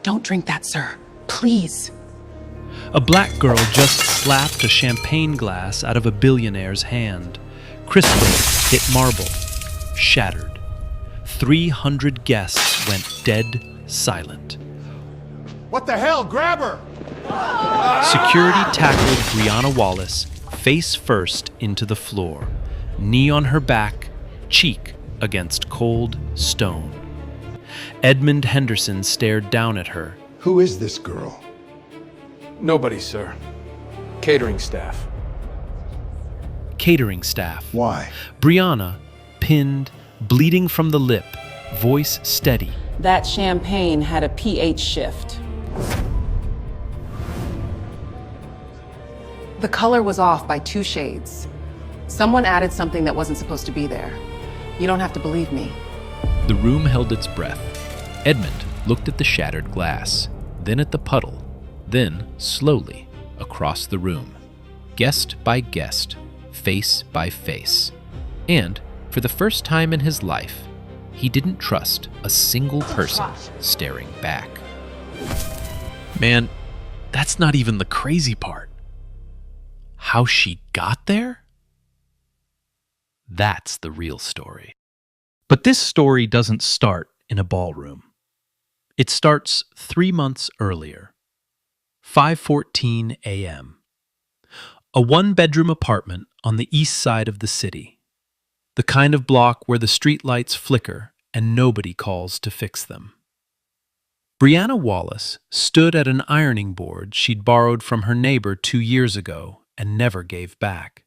Don't drink that, sir. Please. A black girl just slapped a champagne glass out of a billionaire's hand. Crystal hit marble, shattered. 300 guests went dead silent. What the hell? Grab her! Security tackled Brianna Wallace face first into the floor, knee on her back, cheek against cold stone. Edmund Henderson stared down at her. Who is this girl? Nobody, sir. Catering staff. Catering staff. Why? Brianna, pinned, bleeding from the lip, voice steady. That champagne had a pH shift. The color was off by 2 shades. Someone added something that wasn't supposed to be there. You don't have to believe me. The room held its breath. Edmund looked at the shattered glass, then at the puddle, then, slowly, across the room, guest by guest, face by face. And, for the first time in his life, he didn't trust a single person staring back. Man, that's not even the crazy part. How she got there? That's the real story. But this story doesn't start in a ballroom. It starts 3 months earlier, 5:14 a.m. A one-bedroom apartment on the east side of the city, the kind of block where the streetlights flicker and nobody calls to fix them. Brianna Wallace stood at an ironing board she'd borrowed from her neighbor 2 years ago and never gave back.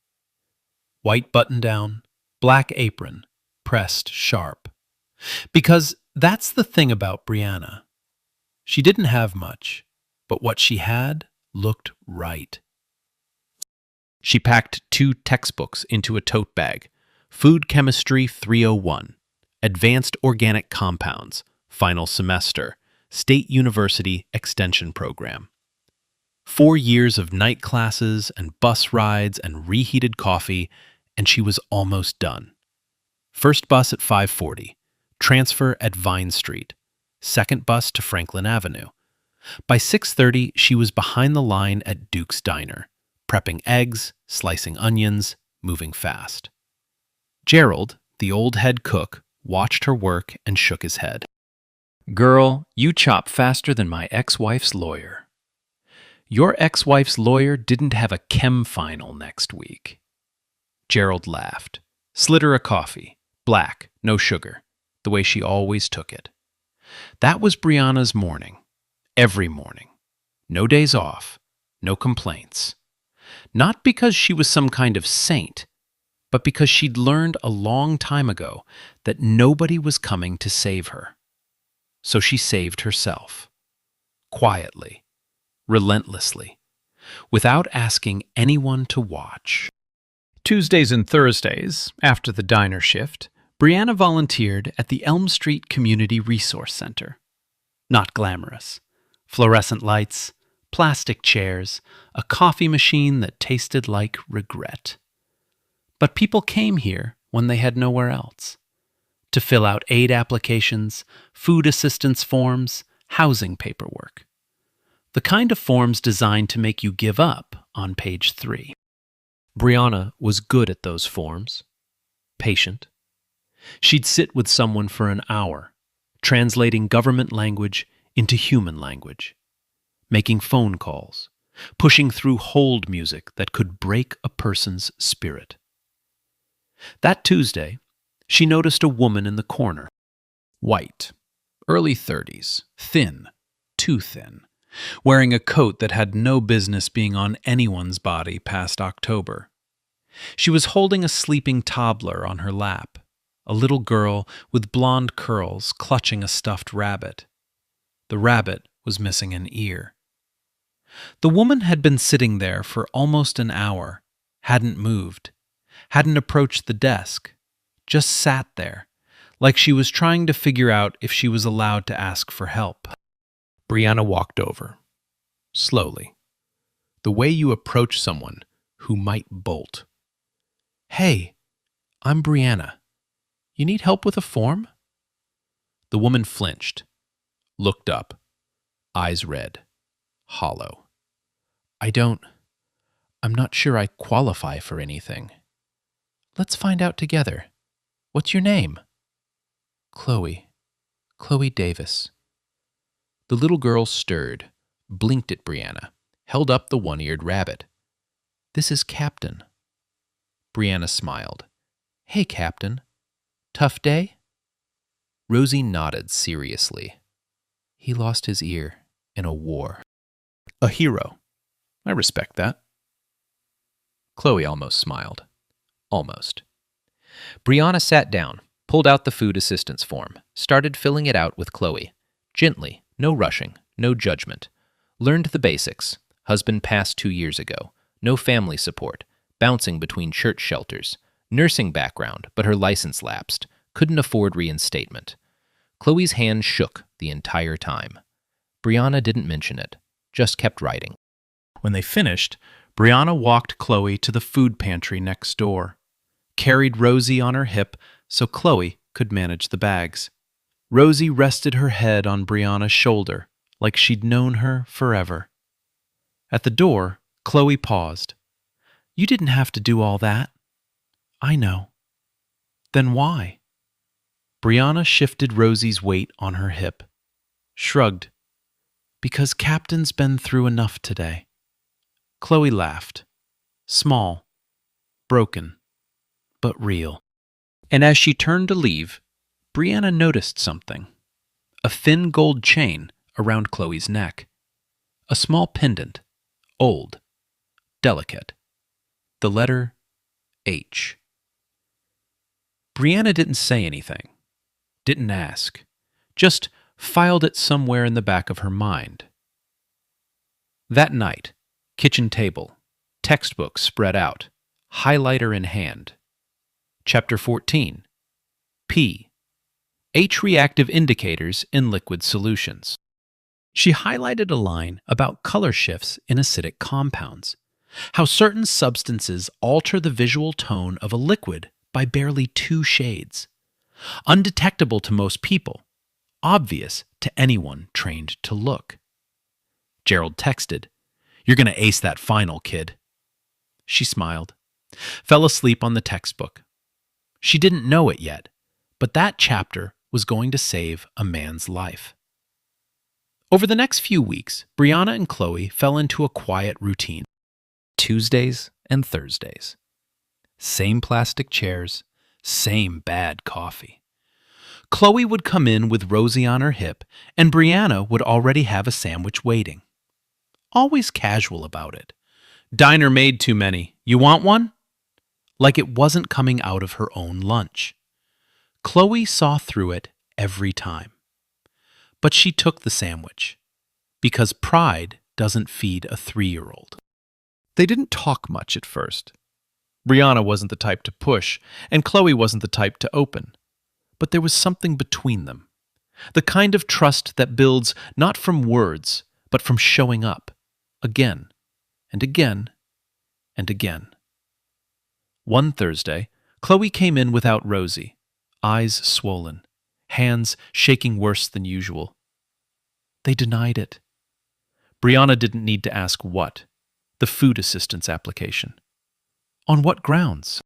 White button-down, black apron, pressed sharp. Because that's the thing about Brianna. She didn't have much, but what she had looked right. She packed 2 textbooks into a tote bag. Food Chemistry 301, Advanced Organic Compounds, Final Semester, State University Extension Program. 4 years of night classes and bus rides and reheated coffee, and she was almost done. First bus at 5:40, transfer at Vine Street, second bus to Franklin Avenue. By 6:30, she was behind the line at Duke's Diner, prepping eggs, slicing onions, moving fast. Gerald, the old head cook, watched her work and shook his head. "Girl, you chop faster than my ex-wife's lawyer." "Your ex-wife's lawyer didn't have a chem final next week." Gerald laughed, slid her a coffee, black, no sugar, the way she always took it. That was Brianna's morning, every morning. No days off, no complaints. Not because she was some kind of saint, but because she'd learned a long time ago that nobody was coming to save her. So she saved herself. Quietly, relentlessly, without asking anyone to watch. Tuesdays and Thursdays, after the diner shift, Brianna volunteered at the Elm Street Community Resource Center. Not glamorous. Fluorescent lights, plastic chairs, a coffee machine that tasted like regret. But people came here when they had nowhere else. To fill out aid applications, food assistance forms, housing paperwork. The kind of forms designed to make you give up on page 3. Brianna was good at those forms. Patient. She'd sit with someone for an hour, translating government language into human language, making phone calls, pushing through hold music that could break a person's spirit. That Tuesday, she noticed a woman in the corner. White, early 30s, thin, too thin, wearing a coat that had no business being on anyone's body past October. She was holding a sleeping toddler on her lap, a little girl with blonde curls clutching a stuffed rabbit. The rabbit was missing an ear. The woman had been sitting there for almost an hour, hadn't moved, hadn't approached the desk, just sat there, like she was trying to figure out if she was allowed to ask for help. Brianna walked over, slowly, the way you approach someone who might bolt. "Hey, I'm Brianna. You need help with a form?" The woman flinched, looked up, eyes red, hollow. I'm not sure I qualify for anything. Let's find out together. What's your name? Chloe Davis. The little girl stirred, blinked at Brianna, held up the one-eared rabbit. This is Captain. Brianna smiled. Hey, Captain. Tough day? Rosie nodded seriously. He lost his ear in a war. A hero. I respect that. Chloe almost smiled. Almost. Brianna sat down, pulled out the food assistance form, started filling it out with Chloe. Gently, no rushing, no judgment. Learned the basics. Husband passed 2 years ago. No family support. Bouncing between church shelters. Nursing background, but her license lapsed. Couldn't afford reinstatement. Chloe's hand shook the entire time. Brianna didn't mention it, just kept writing. When they finished, Brianna walked Chloe to the food pantry next door, carried Rosie on her hip so Chloe could manage the bags. Rosie rested her head on Brianna's shoulder like she'd known her forever. At the door, Chloe paused. You didn't have to do all that. I know. Then why? Brianna shifted Rosie's weight on her hip, shrugged. Because Captain's been through enough today. Chloe laughed. Small, broken, but real. And as she turned to leave, Brianna noticed something. A thin gold chain around Chloe's neck. A small pendant, old, delicate. The letter H. Brianna didn't say anything, didn't ask, just filed it somewhere in the back of her mind. That night, kitchen table, textbook spread out, highlighter in hand. Chapter 14. P. H-reactive indicators in liquid solutions. She highlighted a line about color shifts in acidic compounds, how certain substances alter the visual tone of a liquid by barely 2 shades. Undetectable to most people, obvious to anyone trained to look. Gerald texted, You're going to ace that final, kid. She smiled, fell asleep on the textbook. She didn't know it yet, but that chapter was going to save a man's life. Over the next few weeks, Brianna and Chloe fell into a quiet routine. Tuesdays and Thursdays. Same plastic chairs, same bad coffee. Chloe would come in with Rosie on her hip, and Brianna would already have a sandwich waiting. Always casual about it. Diner made too many. You want one? Like it wasn't coming out of her own lunch. Chloe saw through it every time. But she took the sandwich, because pride doesn't feed a 3-year-old. They didn't talk much at first. Brianna wasn't the type to push, and Chloe wasn't the type to open. But there was something between them. The kind of trust that builds not from words, but from showing up, again, and again, and again. One Thursday, Chloe came in without Rosie, eyes swollen, hands shaking worse than usual. They denied it. Brianna didn't need to ask what. The food assistance application. On what grounds?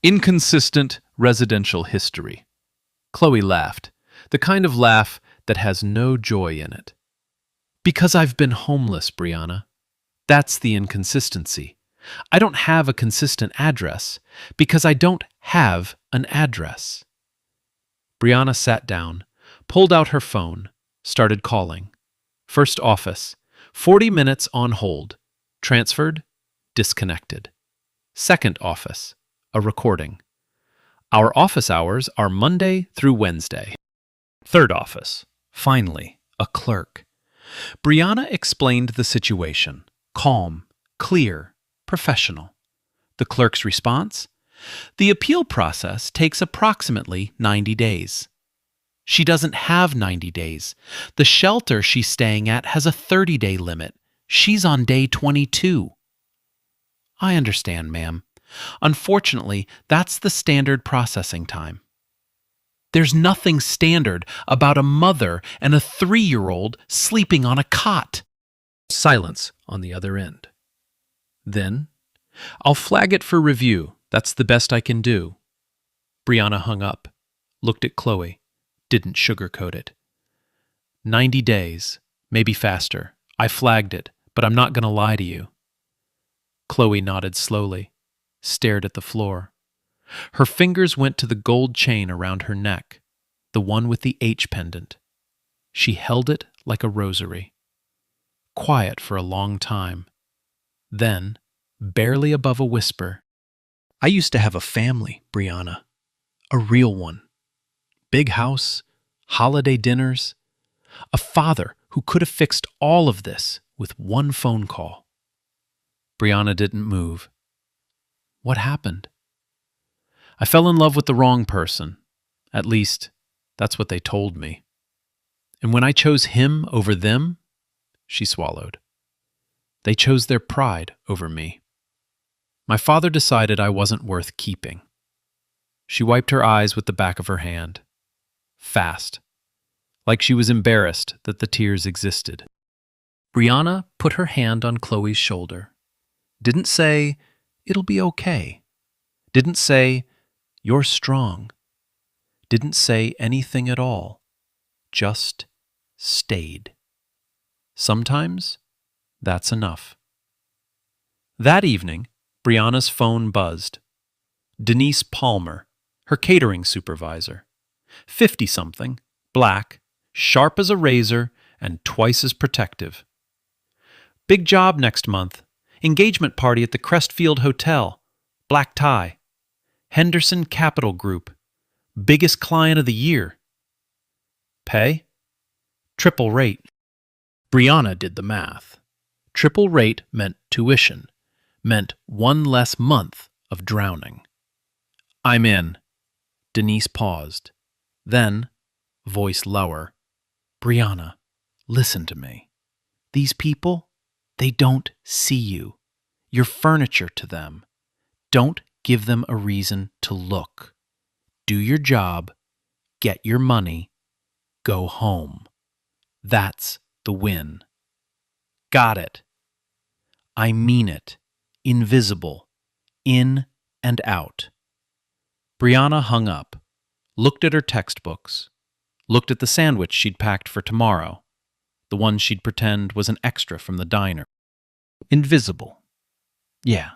Inconsistent residential history. Chloe laughed, the kind of laugh that has no joy in it. Because I've been homeless, Brianna. That's the inconsistency. I don't have a consistent address because I don't have an address. Brianna sat down, pulled out her phone, started calling. First office, 40 minutes on hold. Transferred, disconnected. Second office, a recording. Our office hours are Monday through Wednesday. Third office, finally, a clerk. Brianna explained the situation, calm, clear, professional. The clerk's response? The appeal process takes approximately 90 days. She doesn't have 90 days. The shelter she's staying at has a 30-day limit. She's on day 22. I understand, ma'am. Unfortunately, that's the standard processing time. There's nothing standard about a mother and a 3-year-old sleeping on a cot. Silence on the other end. Then, I'll flag it for review. That's the best I can do. Brianna hung up, looked at Chloe, didn't sugarcoat it. 90 days, maybe faster. I flagged it, but I'm not going to lie to you. Chloe nodded slowly, stared at the floor. Her fingers went to the gold chain around her neck, the one with the H pendant. She held it like a rosary. Quiet for a long time. Then, barely above a whisper, I used to have a family, Brianna. A real one. Big house, holiday dinners. A father who could have fixed all of this with one phone call. Brianna didn't move. What happened? I fell in love with the wrong person. At least, that's what they told me. And when I chose him over them, she swallowed. They chose their pride over me. My father decided I wasn't worth keeping. She wiped her eyes with the back of her hand. Fast. Like she was embarrassed that the tears existed. Brianna put her hand on Chloe's shoulder. Didn't say, it'll be okay. Didn't say, you're strong. Didn't say anything at all. Just stayed. Sometimes that's enough. That evening, Brianna's phone buzzed. Denise Palmer, her catering supervisor. 50-something, black, sharp as a razor, and twice as protective. Big job next month. Engagement party at the Crestfield Hotel. Black tie. Henderson Capital Group. Biggest client of the year. Pay? Triple rate. Brianna did the math. Triple rate meant tuition. Meant one less month of drowning. I'm in. Denise paused. Then, voice lower, Brianna, listen to me. These people, they don't see you. You're furniture to them. Don't give them a reason to look. Do your job, get your money, go home. That's the win. Got it. I mean it. Invisible. In and out. Brianna hung up, looked at her textbooks, looked at the sandwich she'd packed for tomorrow, the one she'd pretend was an extra from the diner. Invisible. Yeah.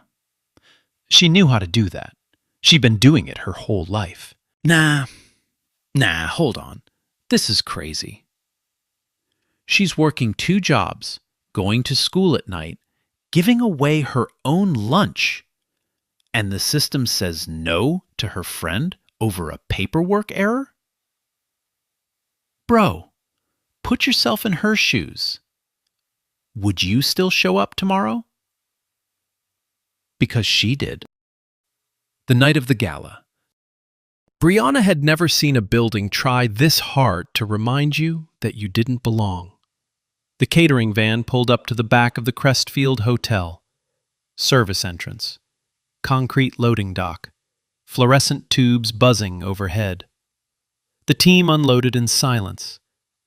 She knew how to do that. She'd been doing it her whole life. Nah, hold on. This is crazy. She's working 2 jobs, going to school at night, giving away her own lunch. And the system says no to her friend over a paperwork error? Bro, put yourself in her shoes. Would you still show up tomorrow? Because she did. The night of the gala. Brianna had never seen a building try this hard to remind you that you didn't belong. The catering van pulled up to the back of the Crestfield Hotel. Service entrance. Concrete loading dock. Fluorescent tubes buzzing overhead. The team unloaded in silence.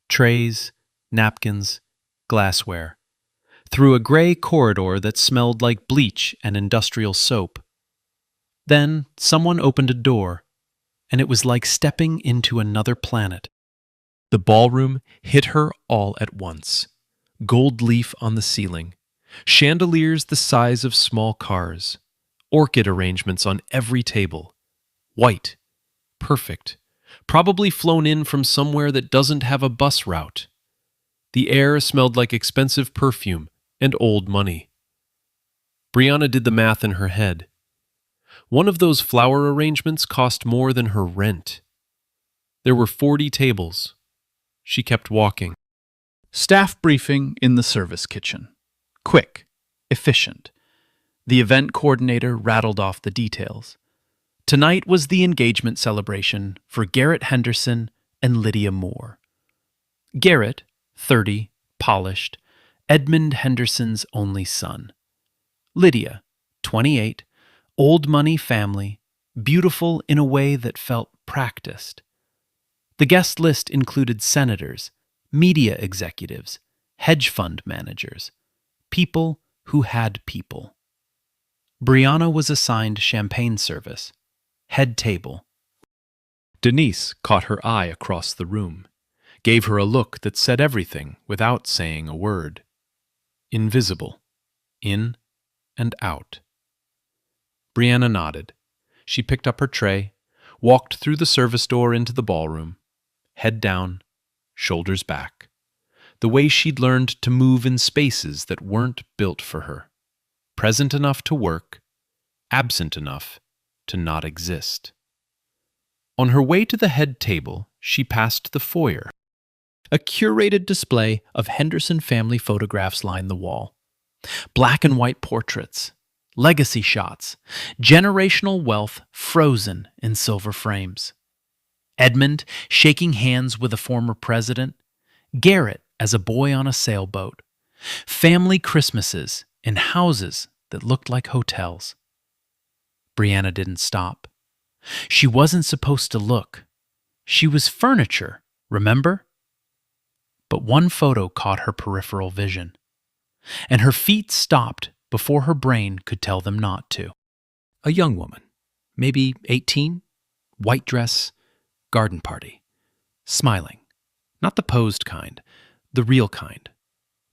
Trays, napkins, glassware. Through a gray corridor that smelled like bleach and industrial soap. Then someone opened a door, and it was like stepping into another planet. The ballroom hit her all at once. Gold leaf on the ceiling. Chandeliers the size of small cars. Orchid arrangements on every table. White. Perfect. Probably flown in from somewhere that doesn't have a bus route. The air smelled like expensive perfume and old money. Brianna did the math in her head. One of those flower arrangements cost more than her rent. There were 40 tables. She kept walking. Staff briefing in the service kitchen. Quick, efficient. The event coordinator rattled off the details. Tonight was the engagement celebration for Garrett Henderson and Lydia Moore. Garrett, 30, polished, Edmund Henderson's only son. Lydia, 28, old money family, beautiful in a way that felt practiced. The guest list included senators, media executives, hedge fund managers, people who had people. Brianna was assigned champagne service, head table. Denise caught her eye across the room, gave her a look that said everything without saying a word. Invisible, in and out. Brianna nodded. She picked up her tray, walked through the service door into the ballroom, head down, shoulders back, the way she'd learned to move in spaces that weren't built for her, present enough to work, absent enough to not exist. On her way to the head table, she passed the foyer. A curated display of Henderson family photographs lined the wall. Black and white portraits, legacy shots, generational wealth frozen in silver frames. Edmund shaking hands with a former president, Garrett as a boy on a sailboat, family Christmases in houses that looked like hotels. Brianna didn't stop. She wasn't supposed to look. She was furniture, remember? But one photo caught her peripheral vision, and her feet stopped before her brain could tell them not to. A young woman, maybe 18, white dress, garden party, smiling. Not the posed kind, the real kind.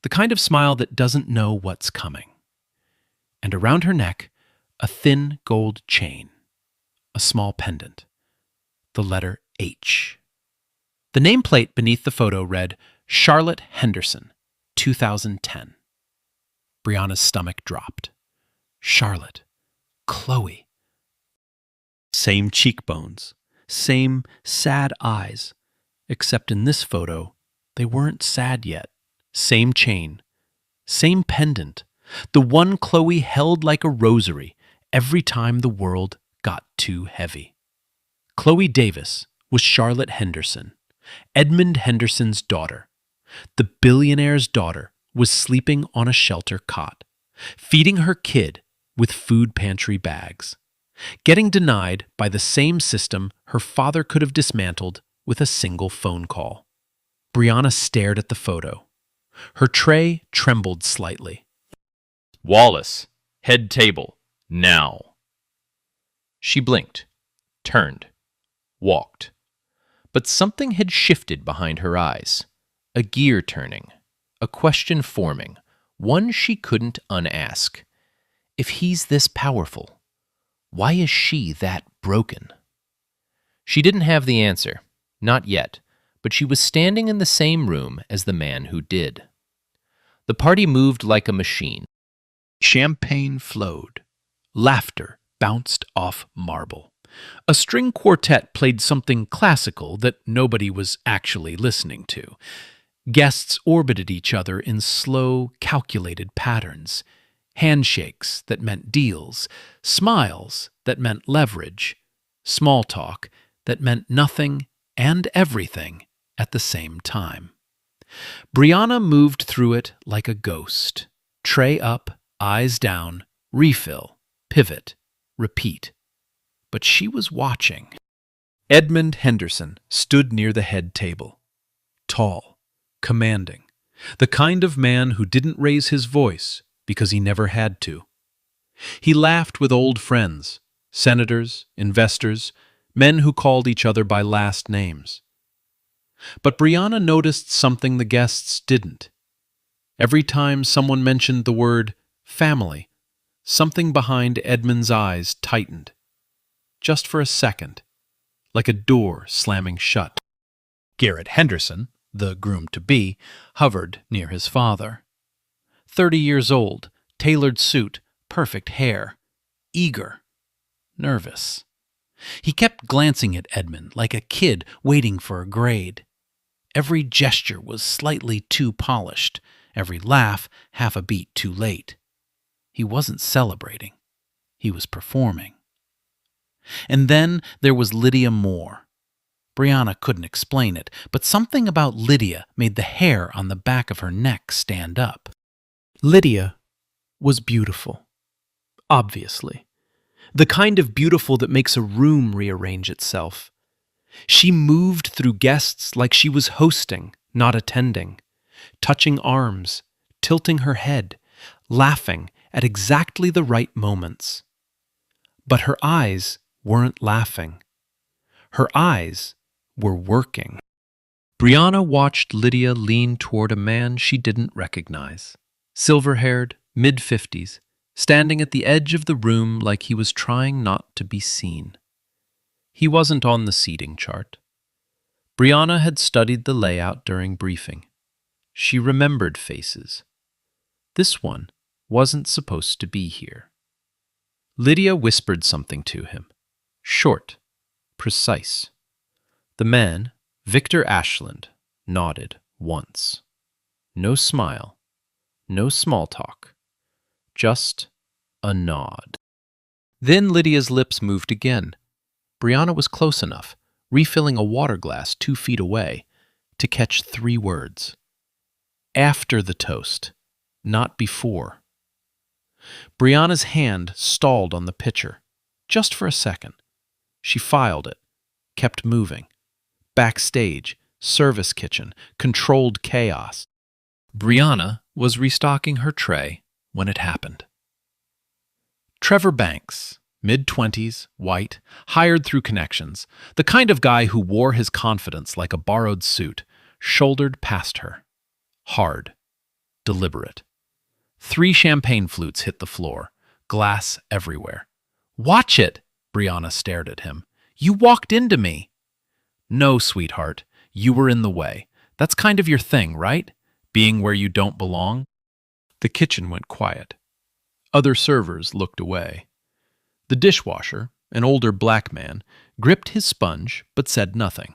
The kind of smile that doesn't know what's coming. And around her neck, a thin gold chain, a small pendant, the letter H. The nameplate beneath the photo read, Charlotte Henderson, 2010. Brianna's stomach dropped. Charlotte. Chloe. Same cheekbones. Same sad eyes. Except in this photo, they weren't sad yet. Same chain. Same pendant. The one Chloe held like a rosary every time the world got too heavy. Chloe Davis was Charlotte Henderson, Edmund Henderson's daughter. The billionaire's daughter was sleeping on a shelter cot, feeding her kid with food pantry bags, getting denied by the same system her father could have dismantled with a single phone call. Brianna stared at the photo. Her tray trembled slightly. Wallace, head table, now. She blinked, turned, walked. But something had shifted behind her eyes. A gear turning, a question forming, one she couldn't unask. If he's this powerful, why is she that broken? She didn't have the answer, not yet, but she was standing in the same room as the man who did. The party moved like a machine. Champagne flowed. Laughter bounced off marble. A string quartet played something classical that nobody was actually listening to. Guests orbited each other in slow, calculated patterns. Handshakes that meant deals, smiles that meant leverage, small talk that meant nothing and everything at the same time. Brianna moved through it like a ghost. Tray up, eyes down, refill, pivot, repeat. But she was watching. Edmund Henderson stood near the head table. Tall, commanding, the kind of man who didn't raise his voice because he never had to. He laughed with old friends, senators, investors, men who called each other by last names. But Brianna noticed something the guests didn't. Every time someone mentioned the word family, something behind Edmund's eyes tightened. Just for a second, like a door slamming shut. Garrett Henderson, the groom-to-be, hovered near his father. 30 years old, tailored suit, perfect hair, eager, nervous. He kept glancing at Edmund like a kid waiting for a grade. Every gesture was slightly too polished, every laugh half a beat too late. He wasn't celebrating. He was performing. And then there was Lydia Moore. Brianna couldn't explain it, but something about Lydia made the hair on the back of her neck stand up. Lydia was beautiful. Obviously. The kind of beautiful that makes a room rearrange itself. She moved through guests like she was hosting, not attending, touching arms, tilting her head, laughing at exactly the right moments. But her eyes weren't laughing. Her eyes were working. Brianna watched Lydia lean toward a man she didn't recognize. Silver-haired, mid-50s, standing at the edge of the room like he was trying not to be seen. He wasn't on the seating chart. Brianna had studied the layout during briefing. She remembered faces. This one wasn't supposed to be here. Lydia whispered something to him. Short, precise. The man, Victor Ashland, nodded once. No smile, no small talk, just a nod. Then Lydia's lips moved again. Brianna was close enough, refilling a water glass 2 feet away, to catch 3 words. After the toast, not before. Brianna's hand stalled on the pitcher, just for a second. She filed it, kept moving. Backstage, service kitchen, controlled chaos. Brianna was restocking her tray when it happened. Trevor Banks, mid-20s, white, hired through connections, the kind of guy who wore his confidence like a borrowed suit, shouldered past her. Hard, deliberate. 3 champagne flutes hit the floor, glass everywhere. "Watch it!" Brianna stared at him. "You walked into me." "No, sweetheart, you were in the way. That's kind of your thing, right? Being where you don't belong?" The kitchen went quiet. Other servers looked away. The dishwasher, an older black man, gripped his sponge but said nothing.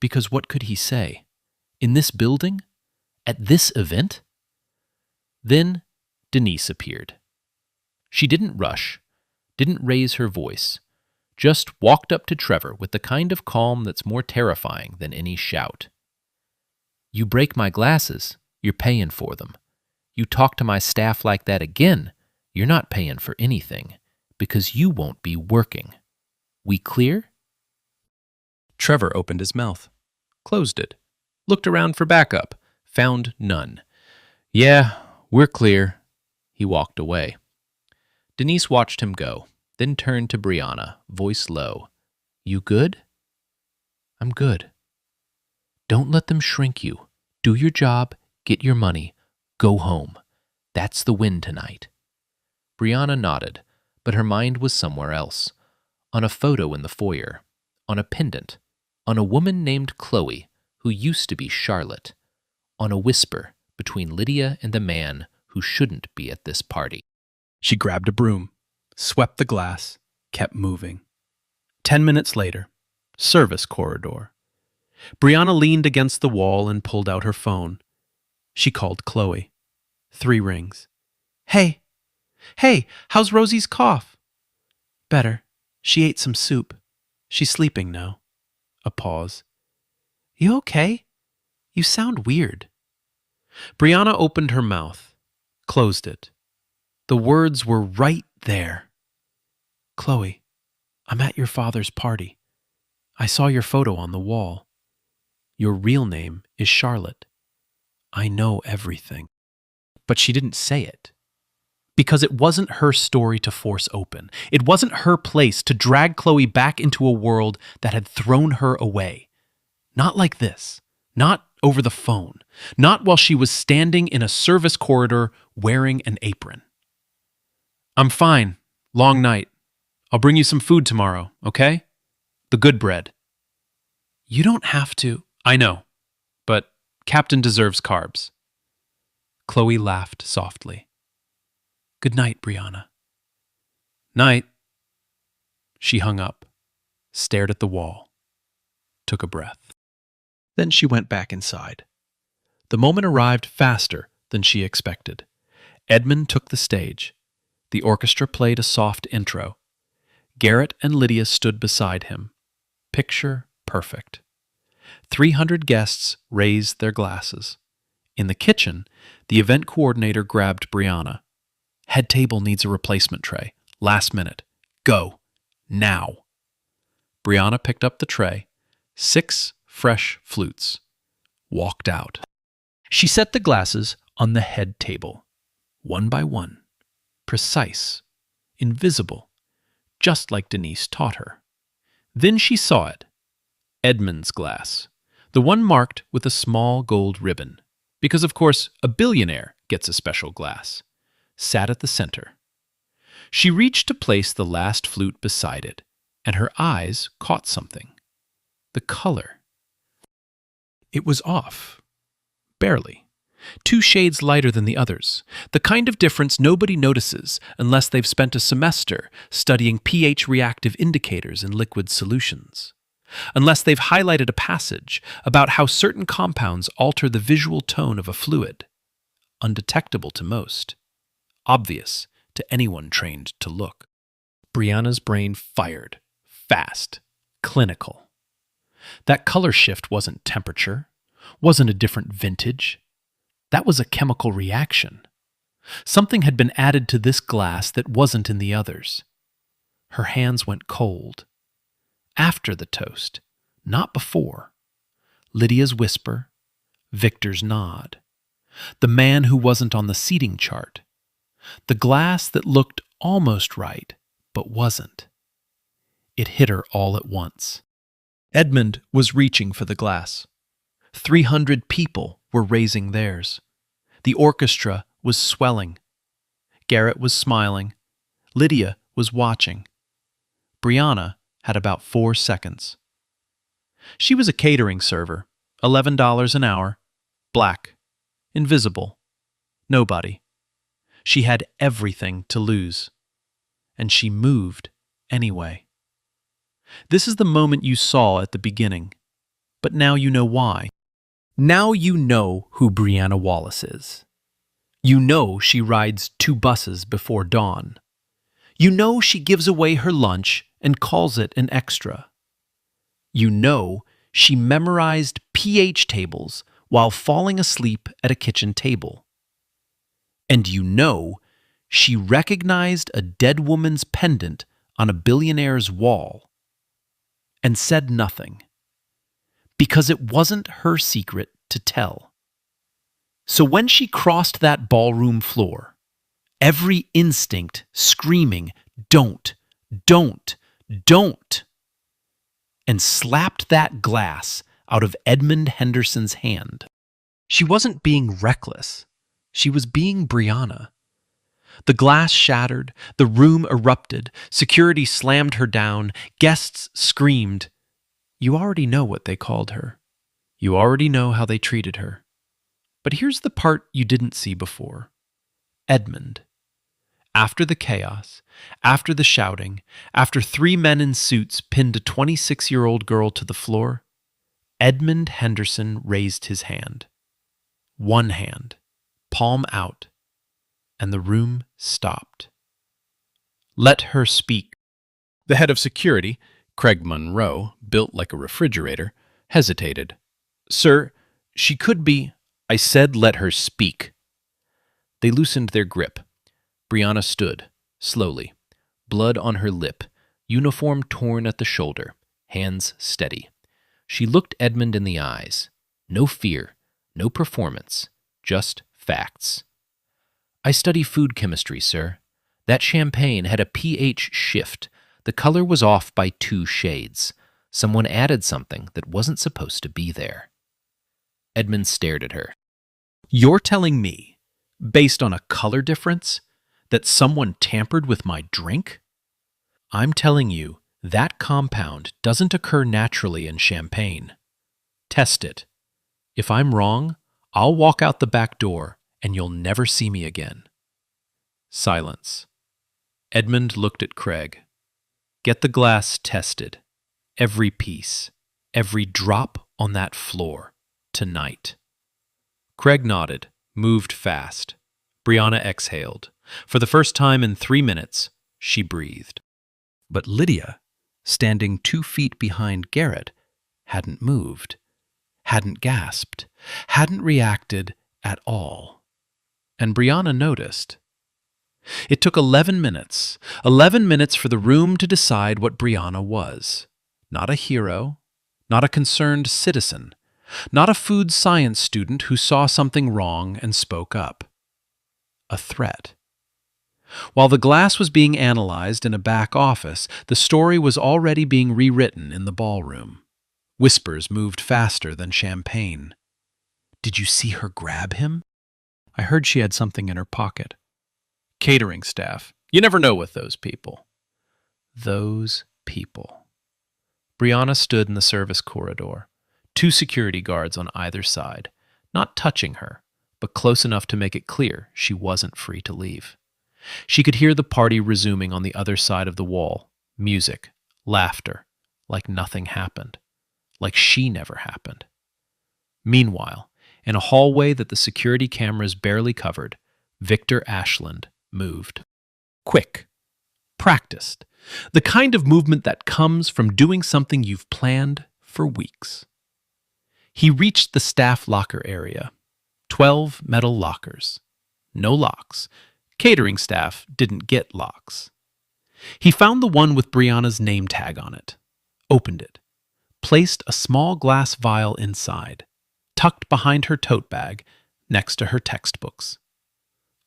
Because what could he say? In this building? At this event? Then Denise appeared. She didn't rush, didn't raise her voice, just walked up to Trevor with the kind of calm that's more terrifying than any shout. "You break my glasses, you're paying for them. You talk to my staff like that again, you're not paying for anything, because you won't be working. We clear?" Trevor opened his mouth, closed it, looked around for backup, found none. "Yeah, we're clear." He walked away. Denise watched him go, then turned to Brianna, voice low. "You good?" "I'm good." "Don't let them shrink you. Do your job, get your money, go home. That's the win tonight." Brianna nodded, but her mind was somewhere else. On a photo in the foyer, on a pendant, on a woman named Chloe, who used to be Charlotte, on a whisper between Lydia and the man who shouldn't be at this party. She grabbed a broom, swept the glass, kept moving. 10 minutes later, service corridor. Brianna leaned against the wall and pulled out her phone. She called Chloe. 3 rings. Hey, how's Rosie's cough?" "Better. She ate some soup. She's sleeping now." A pause. "You okay? You sound weird." Brianna opened her mouth, closed it. The words were right there. "Chloe, I'm at your father's party. I saw your photo on the wall. Your real name is Charlotte. I know everything." But she didn't say it. Because it wasn't her story to force open. It wasn't her place to drag Chloe back into a world that had thrown her away. Not like this. Not over the phone. Not while she was standing in a service corridor wearing an apron. "I'm fine. Long night. I'll bring you some food tomorrow, okay? The good bread." "You don't have to." "I know. But Captain deserves carbs." Chloe laughed softly. "Good night, Brianna." "Night." She hung up, stared at the wall, took a breath. Then she went back inside. The moment arrived faster than she expected. Edmund took the stage. The orchestra played a soft intro. Garrett and Lydia stood beside him. Picture perfect. 300 guests raised their glasses. In the kitchen, the event coordinator grabbed Brianna. "Head table needs a replacement tray. Last minute. Go. Now." Brianna picked up the tray, 6 fresh flutes. Walked out. She set the glasses on the head table, one by one, precise, invisible, just like Denise taught her. Then she saw it. Edmund's glass, the one marked with a small gold ribbon, because of course a billionaire gets a special glass, sat at the center. She reached to place the last flute beside it, and her eyes caught something. The color. It was off. Barely. 2 shades lighter than the others, the kind of difference nobody notices unless they've spent a semester studying pH-reactive indicators in liquid solutions, unless they've highlighted a passage about how certain compounds alter the visual tone of a fluid, undetectable to most, obvious to anyone trained to look. Brianna's brain fired, fast, clinical. That color shift wasn't temperature, wasn't a different vintage. That was a chemical reaction. Something had been added to this glass that wasn't in the others. Her hands went cold. After the toast, not before. Lydia's whisper, Victor's nod. The man who wasn't on the seating chart. The glass that looked almost right, but wasn't. It hit her all at once. Edmund was reaching for the glass. 300 people were raising theirs. The orchestra was swelling. Garrett was smiling. Lydia was watching. Brianna had about 4 seconds. She was a catering server, $11 an hour, black, invisible, nobody. She had everything to lose. And she moved anyway. This is the moment you saw at the beginning, but now you know why. Now you know who Brianna Wallace is. You know she rides 2 buses before dawn. You know she gives away her lunch and calls it an extra. You know she memorized pH tables while falling asleep at a kitchen table. And you know she recognized a dead woman's pendant on a billionaire's wall and said nothing, because it wasn't her secret to tell. So when she crossed that ballroom floor, every instinct screaming, "Don't, don't, don't," and slapped that glass out of Edmund Henderson's hand. She wasn't being reckless. She was being Brianna. The glass shattered, the room erupted, security slammed her down, guests screamed. You already know what they called her. You already know how they treated her. But here's the part you didn't see before. Edmund. After the chaos, after the shouting, after 3 men in suits pinned a 26-year-old girl to the floor, Edmund Henderson raised his hand. One hand, palm out, and the room stopped. Let her speak. The head of security, Craig Monroe, built like a refrigerator, hesitated. Sir, she could be... I said let her speak. They loosened their grip. Brianna stood, slowly, blood on her lip, uniform torn at the shoulder, hands steady. She looked Edmund in the eyes. No fear, no performance, just facts. I study food chemistry, sir. That champagne had a pH shift. The color was off by 2 shades. Someone added something that wasn't supposed to be there. Edmund stared at her. You're telling me, based on a color difference, that someone tampered with my drink? I'm telling you, that compound doesn't occur naturally in champagne. Test it. If I'm wrong, I'll walk out the back door and you'll never see me again. Silence. Edmund looked at Craig. Get the glass tested. Every piece, every drop on that floor, tonight. Craig nodded, moved fast. Brianna exhaled. For the first time in 3 minutes, she breathed. But Lydia, standing 2 feet behind Garrett, hadn't moved, hadn't gasped, hadn't reacted at all. And Brianna noticed. It took 11 minutes for the room to decide what Brianna was. Not a hero, not a concerned citizen, not a food science student who saw something wrong and spoke up. A threat. While the glass was being analyzed in a back office, the story was already being rewritten in the ballroom. Whispers moved faster than champagne. Did you see her grab him? I heard she had something in her pocket. Catering staff. You never know with those people. Those people. Brianna stood in the service corridor, 2 security guards on either side, not touching her, but close enough to make it clear she wasn't free to leave. She could hear the party resuming on the other side of the wall, music, laughter, like nothing happened, like she never happened. Meanwhile, in a hallway that the security cameras barely covered, Victor Ashland moved. Quick, practiced, the kind of movement that comes from doing something you've planned for weeks. He reached the staff locker area. 12 metal lockers. No locks. Catering staff didn't get locks. He found the one with Brianna's name tag on it, opened it, placed a small glass vial inside, tucked behind her tote bag next to her textbooks,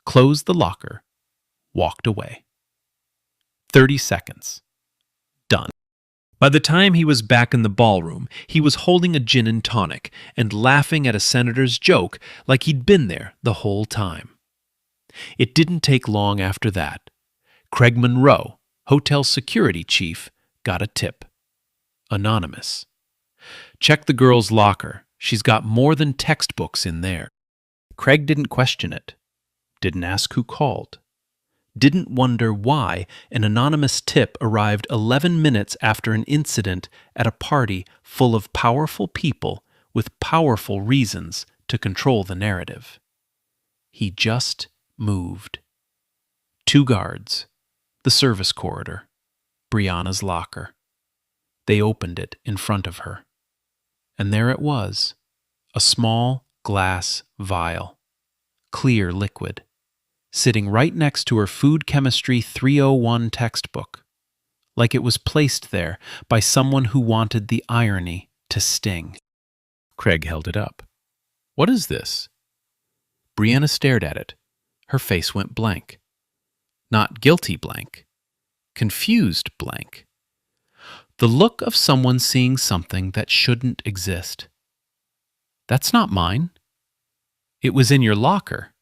closed the locker, walked away. 30 seconds. Done. By the time he was back in the ballroom, he was holding a gin and tonic and laughing at a senator's joke like he'd been there the whole time. It didn't take long after that. Craig Monroe, hotel security chief, got a tip. Anonymous. Check the girl's locker. She's got more than textbooks in there. Craig didn't question it. Didn't ask who called. Didn't wonder why an anonymous tip arrived 11 minutes after an incident at a party full of powerful people with powerful reasons to control the narrative. He just moved. 2 guards, the service corridor, Brianna's locker. They opened it in front of her. And there it was, a small glass vial, clear liquid, sitting right next to her Food Chemistry 301 textbook, like it was placed there by someone who wanted the irony to sting. Craig held it up. What is this? Brianna stared at it. Her face went blank. Not guilty blank. Confused blank. The look of someone seeing something that shouldn't exist. That's not mine. It was in your locker.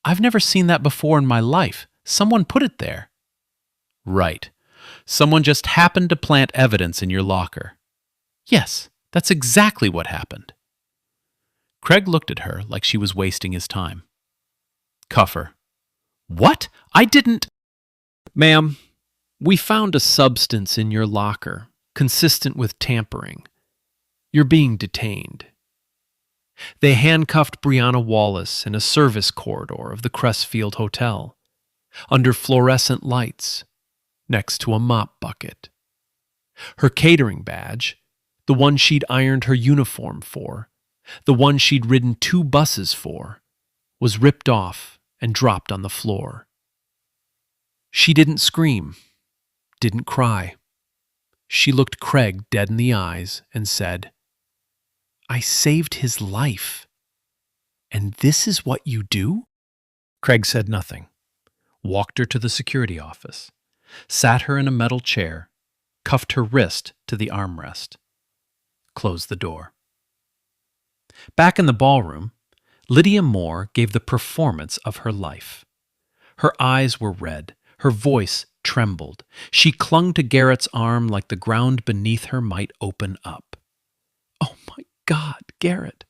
I've never seen that before in my life. Someone put it there. Right. Someone just happened to plant evidence in your locker. Yes, that's exactly what happened. Craig looked at her like she was wasting his time. Cuff her. What? I didn't... Ma'am, we found a substance in your locker consistent with tampering. You're being detained. They handcuffed Brianna Wallace in a service corridor of the Crestfield Hotel, under fluorescent lights, next to a mop bucket. Her catering badge, the one she'd ironed her uniform for, the one she'd ridden 2 buses for, was ripped off and dropped on the floor. She didn't scream, didn't cry. She looked Craig dead in the eyes and said, I saved his life. And this is what you do? Craig said nothing, walked her to the security office, sat her in a metal chair, cuffed her wrist to the armrest, closed the door. Back in the ballroom, Lydia Moore gave the performance of her life. Her eyes were red, her voice trembled. She clung to Garrett's arm like the ground beneath her might open up. Oh my God, Garrett,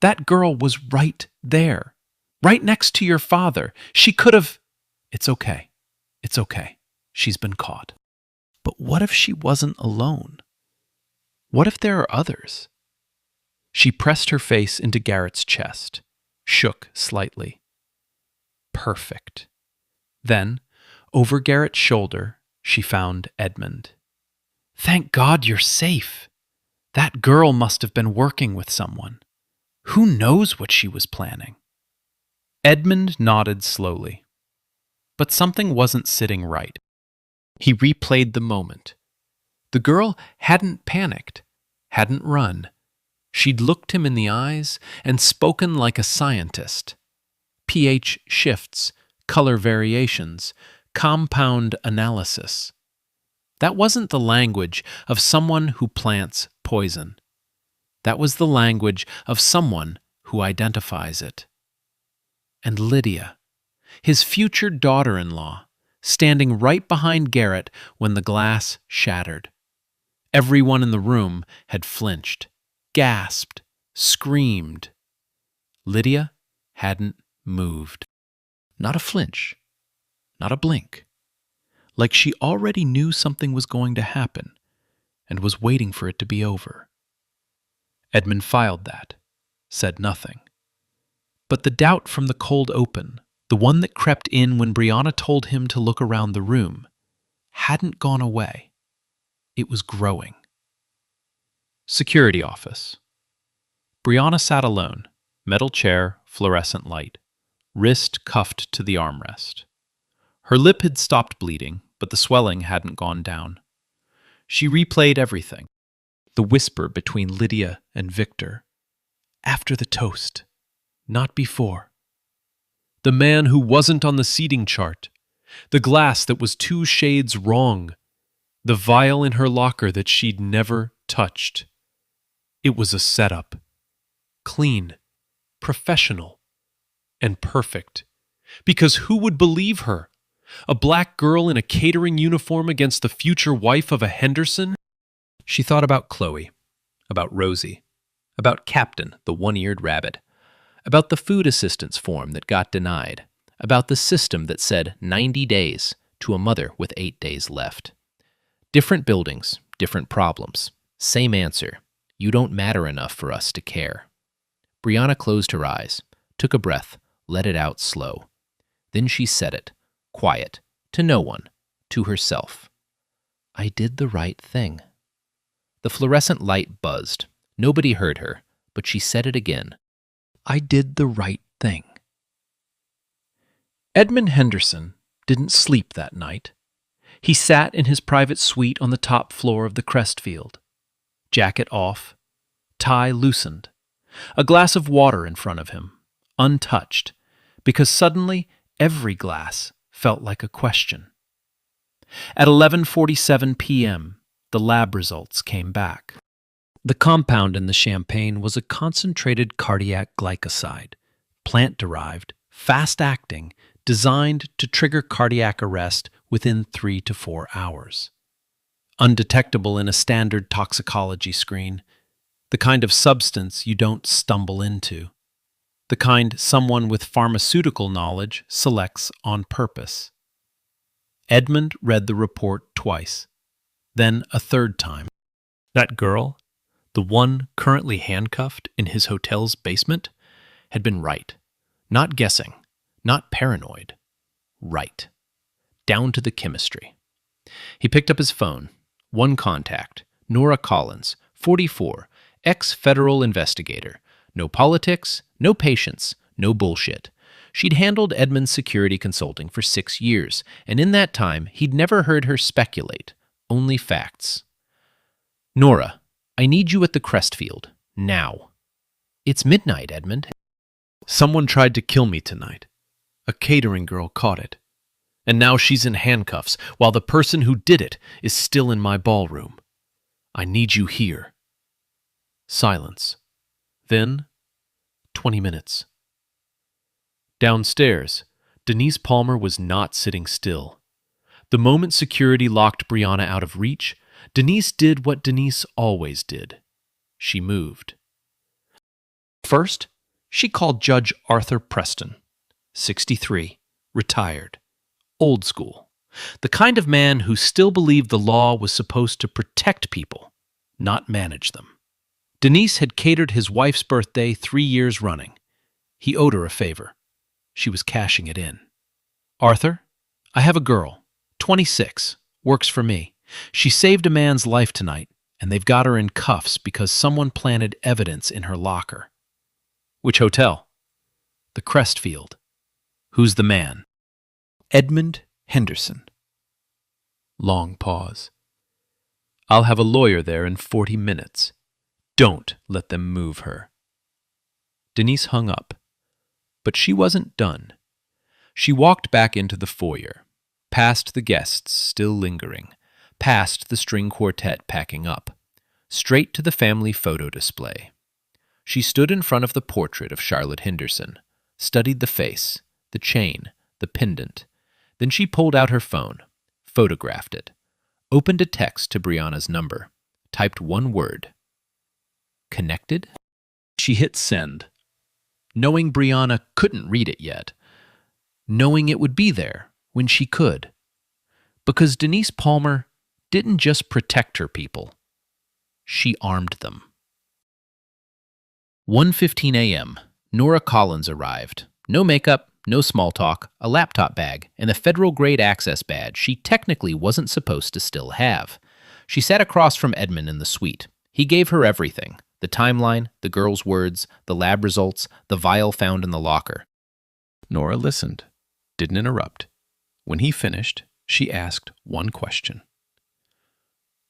that girl was right there, right next to your father. She could have... It's okay. It's okay. She's been caught. But what if she wasn't alone? What if there are others? She pressed her face into Garrett's chest, shook slightly. Perfect. Then, over Garrett's shoulder, she found Edmund. Thank God you're safe. That girl must have been working with someone. Who knows what she was planning? Edmund nodded slowly. But something wasn't sitting right. He replayed the moment. The girl hadn't panicked, hadn't run. She'd looked him in the eyes and spoken like a scientist. pH shifts, color variations, compound analysis. That wasn't the language of someone who plants poison. That was the language of someone who identifies it. And Lydia, his future daughter-in-law, standing right behind Garrett when the glass shattered. Everyone in the room had flinched, gasped, screamed. Lydia hadn't moved. Not a flinch, not a blink. Like she already knew something was going to happen and was waiting for it to be over. Edmund filed that, said nothing. But the doubt from the cold open, the one that crept in when Brianna told him to look around the room, hadn't gone away. It was growing. Security office. Brianna sat alone, metal chair, fluorescent light, wrist cuffed to the armrest. Her lip had stopped bleeding, but the swelling hadn't gone down. She replayed everything. The whisper between Lydia and Victor. After the toast, not before. The man who wasn't on the seating chart. The glass that was 2 shades wrong. The vial in her locker that she'd never touched. It was a setup. Clean, professional, and perfect. Because who would believe her? A black girl in a catering uniform against the future wife of a Henderson? She thought about Chloe, about Rosie, about Captain, the one-eared rabbit, about the food assistance form that got denied, about the system that said 90 days to a mother with 8 days left. Different buildings, different problems. Same answer. You don't matter enough for us to care. Brianna closed her eyes, took a breath, let it out slow. Then she said it, quiet, to no one, to herself. I did the right thing. The fluorescent light buzzed. Nobody heard her, but she said it again. I did the right thing. Edmund Henderson didn't sleep that night. He sat in his private suite on the top floor of the Crestfield. Jacket off, tie loosened, a glass of water in front of him, untouched, because suddenly every glass felt like a question. At 11:47 p.m., the lab results came back. The compound in the champagne was a concentrated cardiac glycoside, plant-derived, fast-acting, designed to trigger cardiac arrest within 3 to 4 hours. Undetectable in a standard toxicology screen, the kind of substance you don't stumble into, the kind someone with pharmaceutical knowledge selects on purpose. Edmund read the report twice, then a third time. That girl, the one currently handcuffed in his hotel's basement, had been right. Not guessing, not paranoid. Right. Down to the chemistry. He picked up his phone. One contact, Nora Collins, 44, ex-federal investigator. No politics, no patience, no bullshit. She'd handled Edmund's security consulting for 6 years, and in that time, he'd never heard her speculate. Only facts. Nora, I need you at the Crestfield. Now. It's midnight, Edmund. Someone tried to kill me tonight. A catering girl caught it. And now she's in handcuffs, while the person who did it is still in my ballroom. I need you here. Silence. Then, 20 minutes. Downstairs, Denise Palmer was not sitting still. The moment security locked Brianna out of reach, Denise did what Denise always did. She moved. First, she called Judge Arthur Preston, 63, retired, old school, the kind of man who still believed the law was supposed to protect people, not manage them. Denise had catered his wife's birthday 3 years running. He owed her a favor. She was cashing it in. Arthur, I have a girl, 26, works for me. She saved a man's life tonight, and they've got her in cuffs because someone planted evidence in her locker. Which hotel? The Crestfield. Who's the man? Edmund Henderson. Long pause. I'll have a lawyer there in 40 minutes. Don't let them move her. Denise hung up, but she wasn't done. She walked back into the foyer, past the guests still lingering, past the string quartet packing up, straight to the family photo display. She stood in front of the portrait of Charlotte Henderson, studied the face, the chain, the pendant. Then she pulled out her phone, photographed it, opened a text to Brianna's number, typed one word. Connected? She hit send, knowing Brianna couldn't read it yet, knowing it would be there when she could. Because Denise Palmer didn't just protect her people, she armed them. 1:15 a.m., Nora Collins arrived. No makeup, no small talk, a laptop bag, and the federal-grade access badge she technically wasn't supposed to still have. She sat across from Edmund in the suite. He gave her everything. The timeline, the girl's words, the lab results, the vial found in the locker. Nora listened, didn't interrupt. When he finished, she asked one question.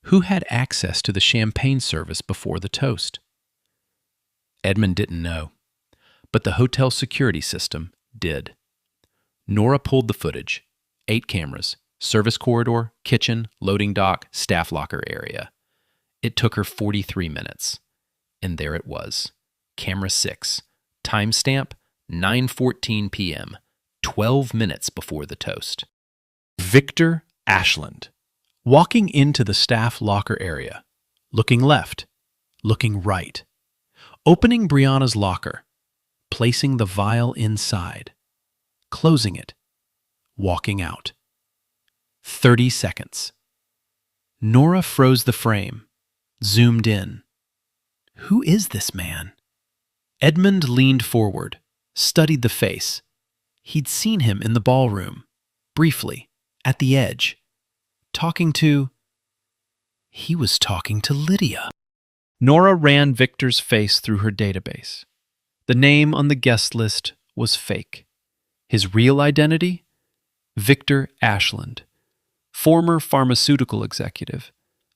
Who had access to the champagne service before the toast? Edmund didn't know, but the hotel security system did. Nora pulled the footage. 8 cameras, service corridor, kitchen, loading dock, staff locker area. It took her 43 minutes. And there it was. Camera 6. Timestamp 9:14 p.m. 12 minutes before the toast. Victor Ashland, walking into the staff locker area, looking left, looking right, opening Brianna's locker, placing the vial inside, closing it, walking out. 30 seconds. Nora froze the frame, zoomed in. Who is this man? Edmund leaned forward, studied the face. He'd seen him in the ballroom, briefly, at the edge, talking to... He was talking to Lydia. Nora ran Victor's face through her database. The name on the guest list was fake. His real identity? Victor Ashland, former pharmaceutical executive.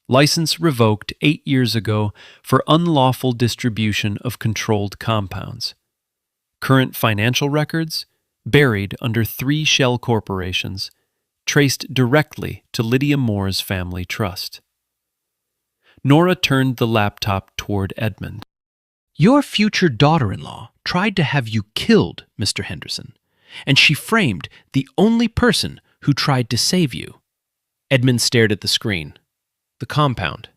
License revoked 8 years ago for unlawful distribution of controlled compounds. Current financial records buried under 3 shell corporations, traced directly to Lydia Moore's family trust. Nora turned the laptop toward Edmund. Your future daughter-in-law tried to have you killed, Mr. Henderson, and she framed the only person who tried to save you. Edmund stared at the screen. The compound,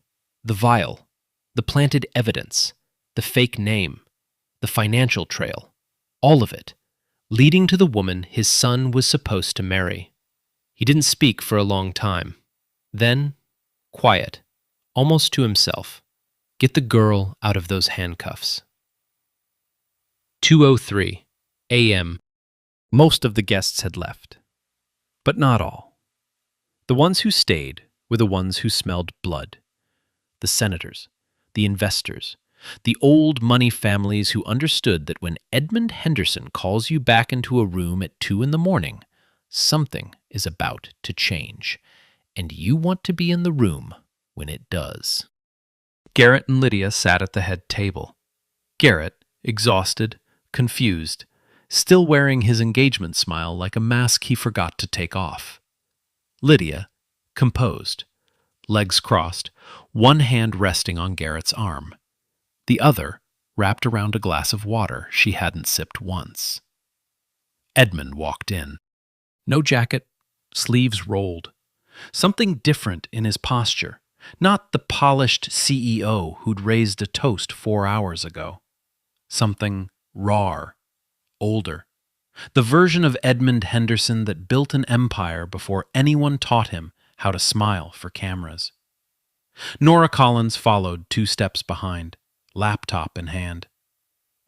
the vial, the planted evidence, the fake name, the financial trail, all of it, leading to the woman his son was supposed to marry. He didn't speak for a long time. Then, quiet, almost to himself, get the girl out of those handcuffs. 2:03 a.m. Most of the guests had left, but not all. The ones who stayed were the ones who smelled blood. The senators, the investors, the old money families who understood that when Edmund Henderson calls you back into a room at 2 a.m, something is about to change, and you want to be in the room when it does. Garrett and Lydia sat at the head table. Garrett, exhausted, confused, still wearing his engagement smile like a mask he forgot to take off. Lydia, composed, legs crossed, one hand resting on Garrett's arm, the other wrapped around a glass of water she hadn't sipped once. Edmund walked in. No jacket, sleeves rolled. Something different in his posture, not the polished CEO who'd raised a toast 4 hours ago. Something raw, older. The version of Edmund Henderson that built an empire before anyone taught him how to smile for cameras. Nora Collins followed 2 steps behind, laptop in hand.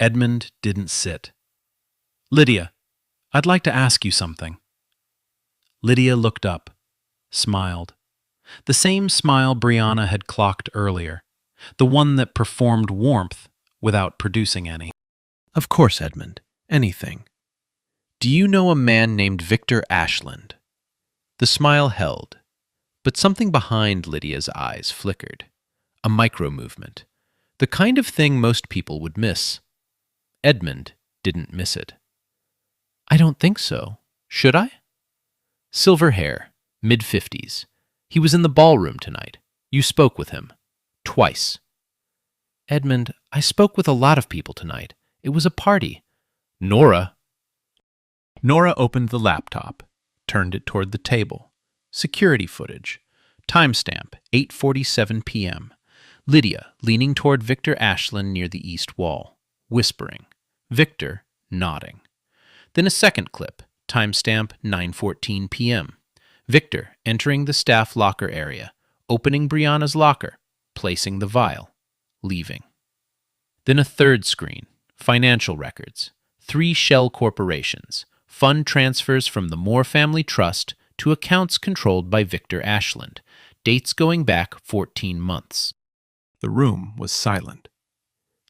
Edmund didn't sit. Lydia, I'd like to ask you something. Lydia looked up, smiled. The same smile Brianna had clocked earlier, the one that performed warmth without producing any. Of course, Edmund. Anything. Do you know a man named Victor Ashland? The smile held, but something behind Lydia's eyes flickered. A micro-movement. The kind of thing most people would miss. Edmund didn't miss it. I don't think so. Should I? Silver hair, mid-50s. He was in the ballroom tonight. You spoke with him. Twice. Edmund, I spoke with a lot of people tonight. It was a party. Nora opened the laptop, turned it toward the table. Security footage. Timestamp, 8:47 p.m. Lydia leaning toward Victor Ashland near the east wall, whispering. Victor nodding. Then a second clip, timestamp 9:14 p.m. Victor entering the staff locker area, opening Brianna's locker, placing the vial, leaving. Then a third screen, financial records, 3 shell corporations, fund transfers from the Moore Family Trust to accounts controlled by Victor Ashland, dates going back 14 months. The room was silent.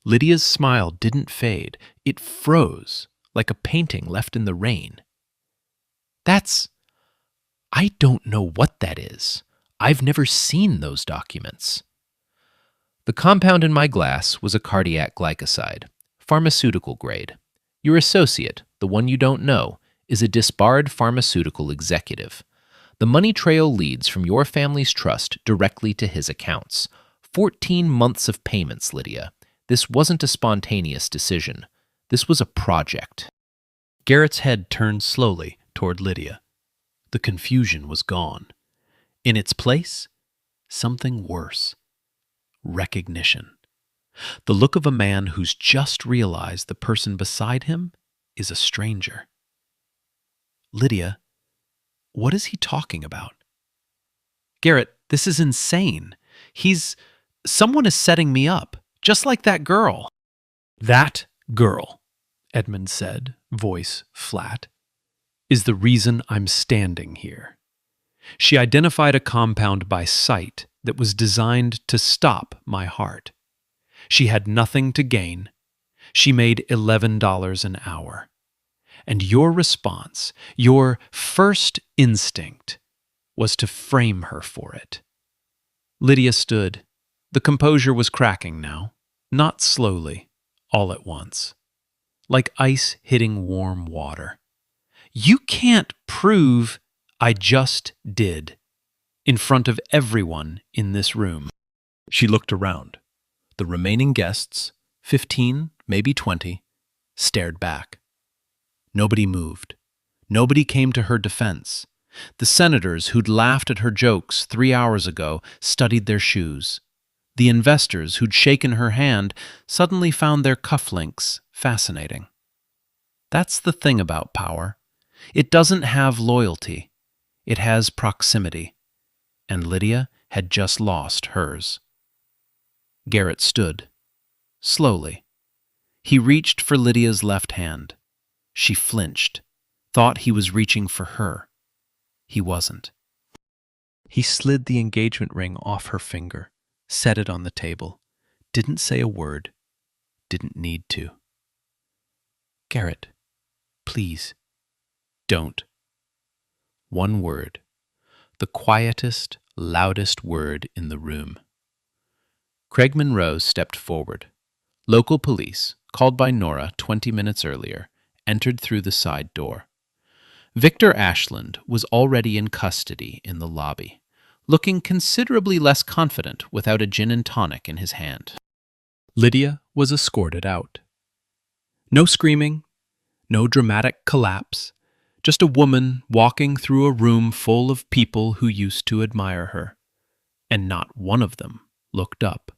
Lydia's smile didn't fade. It froze, like a painting left in the rain. I don't know what that is. I've never seen those documents. The compound in my glass was a cardiac glycoside, pharmaceutical grade. Your associate, the one you don't know, is a disbarred pharmaceutical executive. The money trail leads from your family's trust directly to his accounts. 14 months of payments, Lydia. This wasn't a spontaneous decision. This was a project. Garrett's head turned slowly toward Lydia. The confusion was gone. In its place, something worse. Recognition. The look of a man who's just realized the person beside him is a stranger. Lydia, what is he talking about? Garrett, this is insane. Someone is setting me up, just like that girl. That girl, Edmund said, voice flat, is the reason I'm standing here. She identified a compound by sight that was designed to stop my heart. She had nothing to gain. She made $11 an hour. And your response, your first instinct, was to frame her for it. Lydia stood. The composure was cracking now, not slowly, all at once, like ice hitting warm water. You can't prove I just did, in front of everyone in this room. She looked around. The remaining guests, 15, maybe 20, stared back. Nobody moved. Nobody came to her defense. The senators who'd laughed at her jokes 3 hours ago studied their shoes. The investors who'd shaken her hand suddenly found their cufflinks fascinating. That's the thing about power. It doesn't have loyalty. It has proximity. And Lydia had just lost hers. Garrett stood. Slowly. He reached for Lydia's left hand. She flinched, thought he was reaching for her. He wasn't. He slid the engagement ring off her finger, set it on the table, didn't say a word, didn't need to. Garrett, please, don't. One word, the quietest, loudest word in the room. Craig Monroe stepped forward. Local police, called by Nora 20 minutes earlier, entered through the side door. Victor Ashland was already in custody in the lobby, looking considerably less confident without a gin and tonic in his hand. Lydia was escorted out. No screaming, no dramatic collapse, just a woman walking through a room full of people who used to admire her, and not one of them looked up.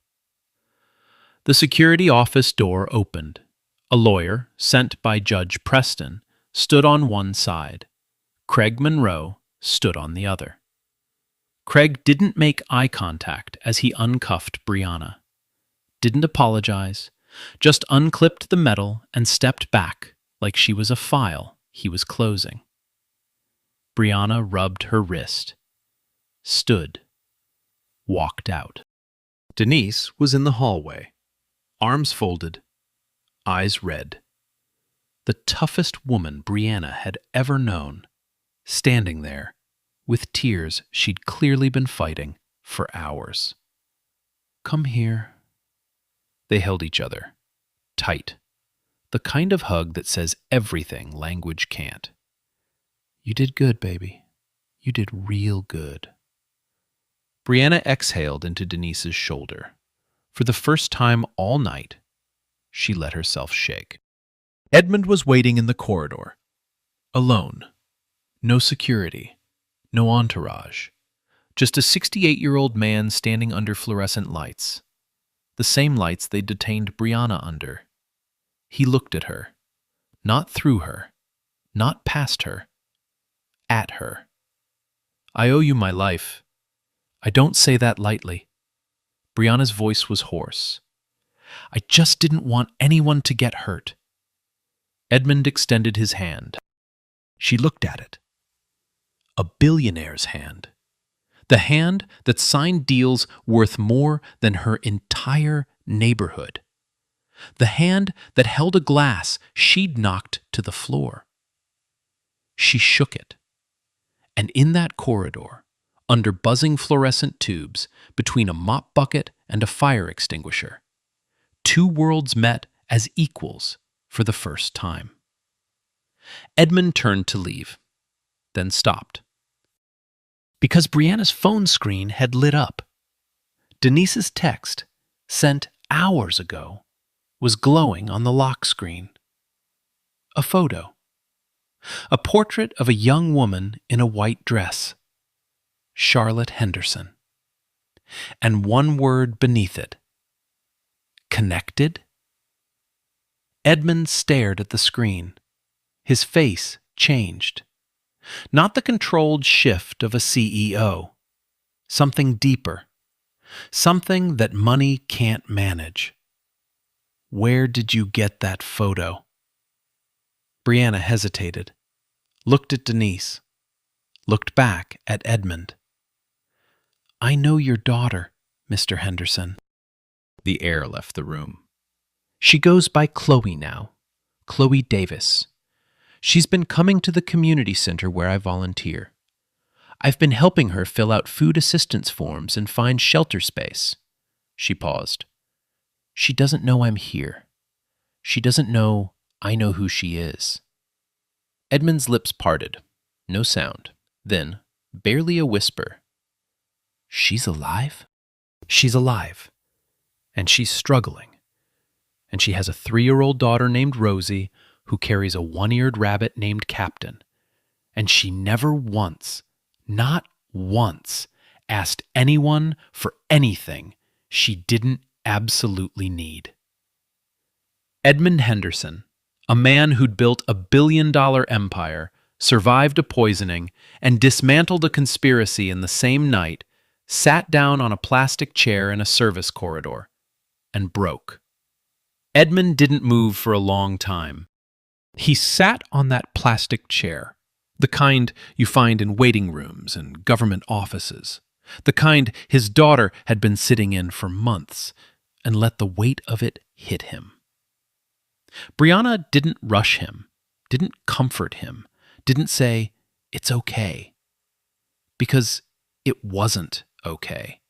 The security office door opened. A lawyer, sent by Judge Preston, stood on one side. Craig Monroe stood on the other. Craig didn't make eye contact as he uncuffed Brianna. Didn't apologize, just unclipped the metal and stepped back like she was a file he was closing. Brianna rubbed her wrist, stood, walked out. Denise was in the hallway, arms folded, eyes red. The toughest woman Brianna had ever known, standing there, with tears she'd clearly been fighting for hours. Come here. They held each other, tight. The kind of hug that says everything language can't. You did good, baby. You did real good. Brianna exhaled into Denise's shoulder. For the first time all night, she let herself shake. Edmund was waiting in the corridor. Alone. No security. No entourage. Just a 68-year-old man standing under fluorescent lights. The same lights they detained Brianna under. He looked at her. Not through her. Not past her. At her. I owe you my life. I don't say that lightly. Brianna's voice was hoarse. I just didn't want anyone to get hurt. Edmund extended his hand. She looked at it. A billionaire's hand. The hand that signed deals worth more than her entire neighborhood. The hand that held a glass she'd knocked to the floor. She shook it. And in that corridor, under buzzing fluorescent tubes, between a mop bucket and a fire extinguisher, two worlds met as equals for the first time. Edmund turned to leave, then stopped. Because Brianna's phone screen had lit up. Denise's text, sent hours ago, was glowing on the lock screen. A photo. A portrait of a young woman in a white dress. Charlotte Henderson. And one word beneath it. Connected? Edmund stared at the screen. His face changed. Not the controlled shift of a CEO. Something deeper. Something that money can't manage. Where did you get that photo? Brianna hesitated, looked at Denise, looked back at Edmund. I know your daughter, Mr. Henderson. The air left the room. She goes by Chloe now, Chloe Davis. She's been coming to the community center where I volunteer. I've been helping her fill out food assistance forms and find shelter space. She paused. She doesn't know I'm here. She doesn't know I know who she is. Edmund's lips parted. No sound. Then, barely a whisper. She's alive? She's alive. And she's struggling. And she has a 3-year-old daughter named Rosie who carries a 1-eared rabbit named Captain. And she never once, not once, asked anyone for anything she didn't absolutely need. Edmund Henderson, a man who'd built a billion-dollar empire, survived a poisoning, and dismantled a conspiracy in the same night, sat down on a plastic chair in a service corridor and broke. Edmund didn't move for a long time. He sat on that plastic chair, the kind you find in waiting rooms and government offices, the kind his daughter had been sitting in for months, and let the weight of it hit him. Brianna didn't rush him, didn't comfort him, didn't say, "It's okay," because it wasn't okay.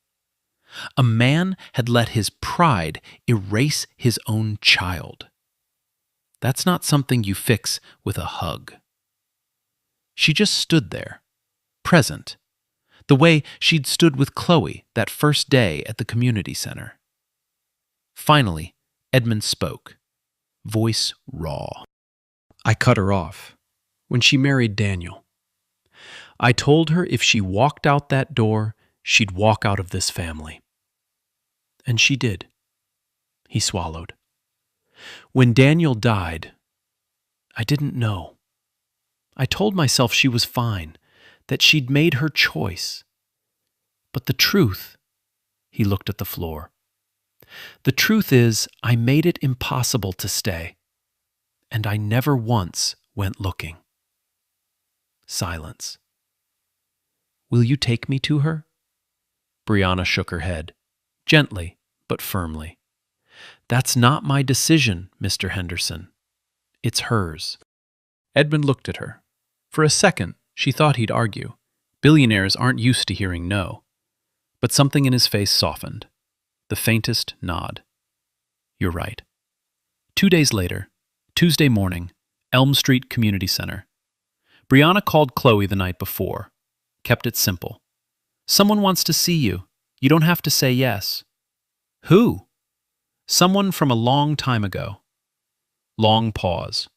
A man had let his pride erase his own child. That's not something you fix with a hug. She just stood there, present, the way she'd stood with Chloe that first day at the community center. Finally, Edmund spoke, voice raw. I cut her off when she married Daniel. I told her if she walked out that door, she'd walk out of this family. And she did. He swallowed. When Daniel died, I didn't know. I told myself she was fine, that she'd made her choice. But the truth, he looked at the floor. The truth is, I made it impossible to stay, and I never once went looking. Silence. Will you take me to her? Brianna shook her head, gently but firmly. That's not my decision, Mr. Henderson. It's hers. Edmund looked at her. For a second, she thought he'd argue. Billionaires aren't used to hearing no. But something in his face softened. The faintest nod. You're right. 2 days later, Tuesday morning, Elm Street Community Center. Brianna called Chloe the night before. Kept it simple. Someone wants to see you. You don't have to say yes. Who? Someone from a long time ago. Long pause.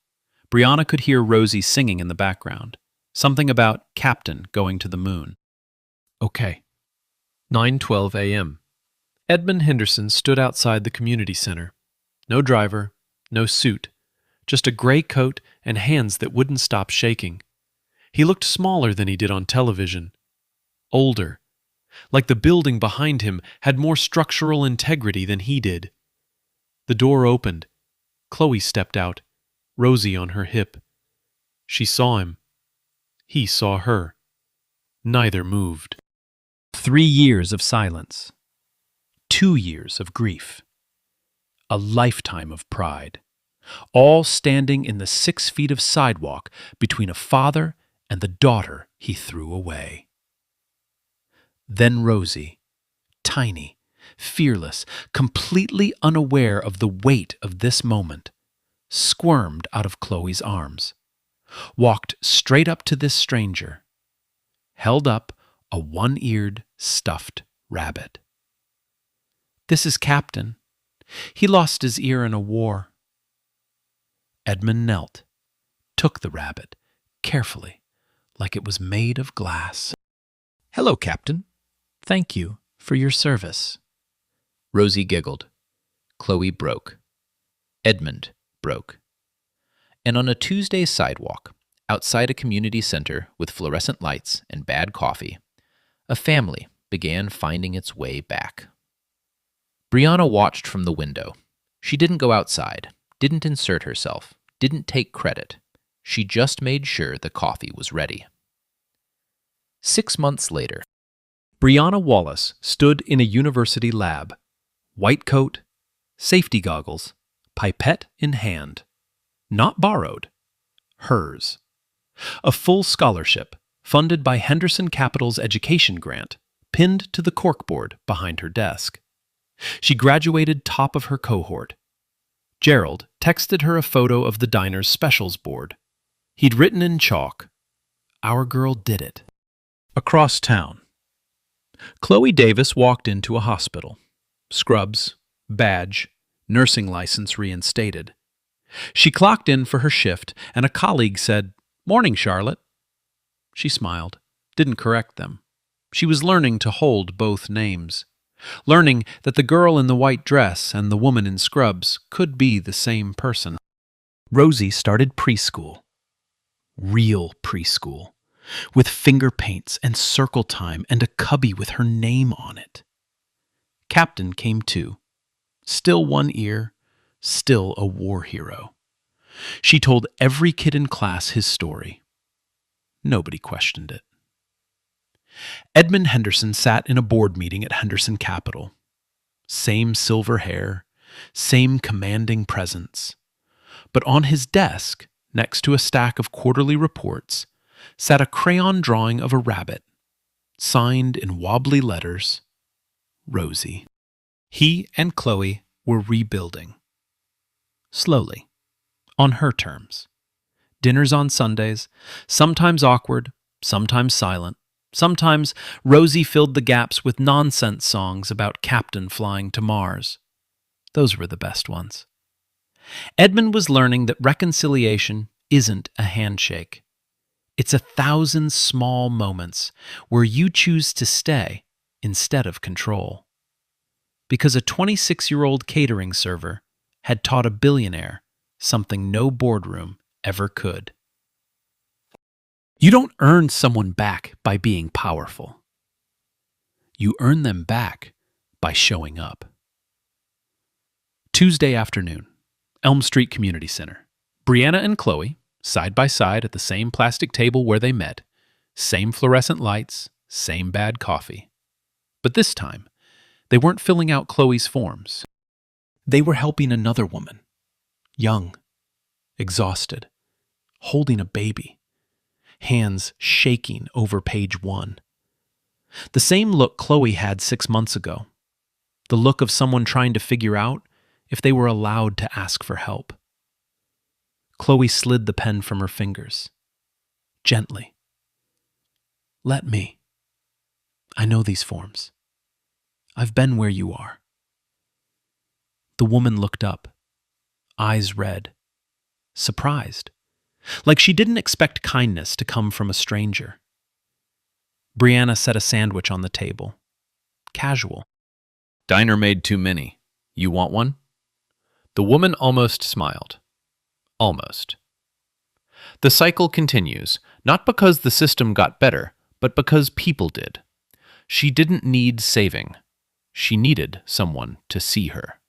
Brianna could hear Rosie singing in the background. Something about Captain going to the moon. Okay. 9:12 a.m. Edmund Henderson stood outside the community center. No driver, no suit, just a gray coat and hands that wouldn't stop shaking. He looked smaller than he did on television. Older. Like the building behind him had more structural integrity than he did. The door opened. Chloe stepped out, Rosie on her hip. She saw him. He saw her. Neither moved. 3 years of silence. 2 years of grief. A lifetime of pride. All standing in the 6 feet of sidewalk between a father and the daughter he threw away. Then Rosie, tiny, fearless, completely unaware of the weight of this moment, squirmed out of Chloe's arms, walked straight up to this stranger, held up a one-eared, stuffed rabbit. This is Captain. He lost his ear in a war. Edmund knelt, took the rabbit, carefully, like it was made of glass. Hello, Captain. Thank you for your service. Rosie giggled. Chloe broke. Edmund broke. And on a Tuesday sidewalk, outside a community center with fluorescent lights and bad coffee, a family began finding its way back. Brianna watched from the window. She didn't go outside, didn't insert herself, didn't take credit. She just made sure the coffee was ready. 6 months later, Brianna Wallace stood in a university lab, white coat, safety goggles, pipette in hand. Not borrowed. Hers. A full scholarship, funded by Henderson Capital's education grant, pinned to the corkboard behind her desk. She graduated top of her cohort. Gerald texted her a photo of the diner's specials board. He'd written in chalk, "Our girl did it." Across town, Chloe Davis walked into a hospital. Scrubs, badge, nursing license reinstated. She clocked in for her shift, and a colleague said, "Morning, Charlotte." She smiled, didn't correct them. She was learning to hold both names, learning that the girl in the white dress and the woman in scrubs could be the same person. Rosie started preschool. Real preschool, with finger paints and circle time and a cubby with her name on it. Captain came too. Still one ear, still a war hero. She told every kid in class his story. Nobody questioned it. Edmund Henderson sat in a board meeting at Henderson Capital. Same silver hair, same commanding presence. But on his desk, next to a stack of quarterly reports, sat a crayon drawing of a rabbit, signed in wobbly letters, Rosie. He and Chloe were rebuilding. Slowly, on her terms. Dinners on Sundays, sometimes awkward, sometimes silent. Sometimes Rosie filled the gaps with nonsense songs about Captain flying to Mars. Those were the best ones. Edmund was learning that reconciliation isn't a handshake. It's 1,000 small moments where you choose to stay instead of control. Because a 26-year-old catering server had taught a billionaire something no boardroom ever could. You don't earn someone back by being powerful. You earn them back by showing up. Tuesday afternoon, Elm Street Community Center. Brianna and Chloe, side by side at the same plastic table where they met, same fluorescent lights, same bad coffee. But this time, they weren't filling out Chloe's forms. They were helping another woman, young, exhausted, holding a baby. Hands shaking over page 1. The same look Chloe had 6 months ago. The look of someone trying to figure out if they were allowed to ask for help. Chloe slid the pen from her fingers. Gently. Let me. I know these forms. I've been where you are. The woman looked up, eyes red, surprised, like she didn't expect kindness to come from a stranger. Brianna set a sandwich on the table. Casual. Diner made too many. You want one? The woman almost smiled. Almost. The cycle continues, not because the system got better, but because people did. She didn't need saving. She needed someone to see her.